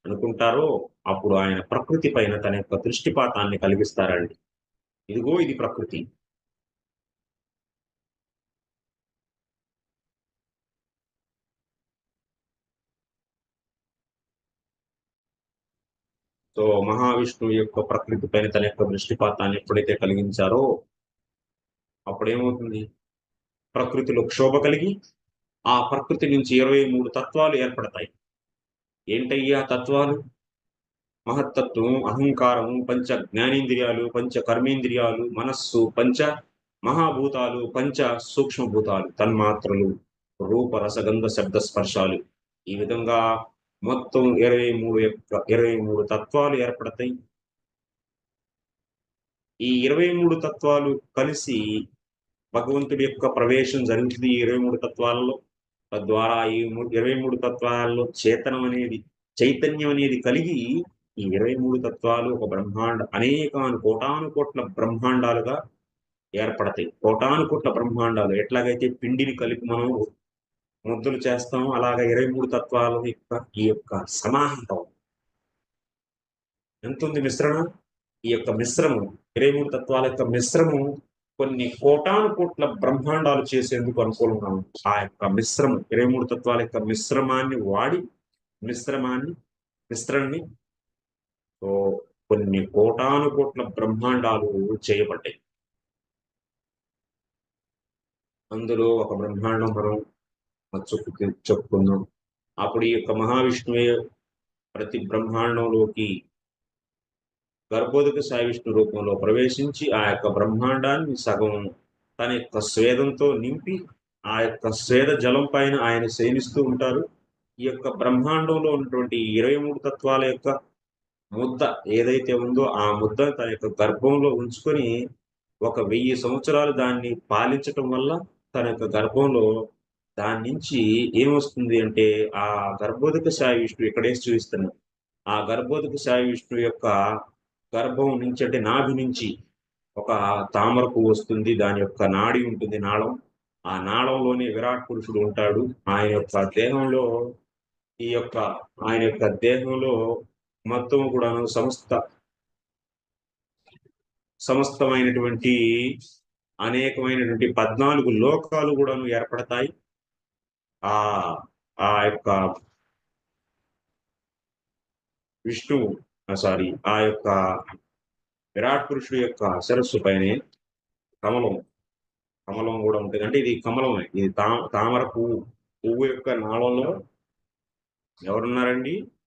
అనుకుంటారో అప్పుడు ఆయన ప్రకృతి పైన తన యొక్క దృష్టిపాతాన్ని కలిగిస్తారండి. ఇదిగో ఇది ప్రకృతి. సో, మహావిష్ణువు యొక్క ప్రకృతి పైన తన యొక్క దృష్టిపాతాన్ని ఎప్పుడైతే కలిగించారో అప్పుడేమవుతుంది? ప్రకృతిలో క్షోభ కలిగి, ఆ ప్రకృతి నుంచి 23 తత్వాలు ఏర్పడతాయి. ఏంటయ్యా తత్వాలు? మహత్తత్వం, అహంకారము, పంచ జ్ఞానేంద్రియాలు, పంచ కర్మేంద్రియాలు, మనస్సు, పంచ మహాభూతాలు, పంచ సూక్ష్మభూతాలు, తన్మాత్రలు, రూప, రసగంధ, శబ్ద, స్పర్శాలు. ఈ విధంగా మొత్తం 23 తత్వాలు ఏర్పడతాయి. ఈ 23 తత్వాలు కలిసి భగవంతుడి యొక్క ప్రవేశం జరుగుతుంది ఈ 23 తత్వాలలో. తద్వారా ఈ 23 తత్వాలలో చైతన్యం అనేది కలిగి ఈ 23 తత్వాలు ఒక అనేకాను కోటాను కోట్ల బ్రహ్మాండాలుగా ఏర్పడతాయి. కోటాను కోట్ల బ్రహ్మాండాలు ఎట్లాగైతే పిండిని కలిపి మనం ముద్దలు చేస్తామో అలాగా 23 తత్వాల యొక్క ఈ యొక్క సమాహారం ఎంతుంది మిశ్రమం? ఈ యొక్క మిశ్రమం 23 తత్వాల యొక్క మిశ్రమం కొన్ని కోటాను కోట్ల బ్రహ్మాండాలు చేసేందుకు అనుకూలంగా ఉంది. ఆ యొక్క మిశ్రమం 23 తత్వాల యొక్క మిశ్రమాన్ని వాడి మిశ్రమాన్ని మిశ్రణని సో కొన్ని కోటాను కోట్ల బ్రహ్మాండాలు చేయబడ్డాయి. అందులో ఒక బ్రహ్మాండం మనం చెప్పుకుందాం. అప్పుడు ఈ యొక్క మహావిష్ణువే ప్రతి బ్రహ్మాండంలోకి గర్భోదక సాయి విష్ణు రూపంలో ప్రవేశించి ఆ యొక్క బ్రహ్మాండాన్ని సగం తన యొక్క స్వేదంతో నింపి ఆ యొక్క స్వేద జలం పైన ఆయన శయనిస్తూ ఉంటారు. ఈ యొక్క బ్రహ్మాండంలో ఉన్నటువంటి 23 తత్వాల యొక్క ముద్ద ఏదైతే ఉందో ఆ ముద్ద తన యొక్క గర్భంలో ఉంచుకొని ఒక 1000 సంవత్సరాలు దాన్ని పాలించటం వల్ల తన యొక్క గర్భంలో దాని నుంచి ఏమొస్తుంది అంటే ఆ గర్భోదక సాయి విష్ణువు ఇక్కడే చూపిస్తున్నాడు. ఆ గర్భోదక సాయి విష్ణువు యొక్క గర్భం నుంచి అంటే నాభి నుంచి ఒక తామర పువ్వు వస్తుంది. దాని యొక్క నాడి ఉంటుంది నాళం. ఆ నాళంలోనే విరాట్ పురుషుడు ఉంటాడు. ఆయన యొక్క దేహంలో ఈ యొక్క ఆయన యొక్క దేహంలో మొత్తం కూడాను సమస్తమైనటువంటి అనేకమైనటువంటి 14 లోకాలు కూడాను ఏర్పడతాయి. ఆ ఆ యొక్క విష్ణువు సారీ ఆ యొక్క విరాట్ పురుషుడు యొక్క శిరస్సు పైనే కమలం కమలం కూడా ఉంటుంది. అంటే ఇది కమలమే. ఇది తామర పువ్వు. పువ్వు యొక్క నాళంలో ఎవరున్నారండి?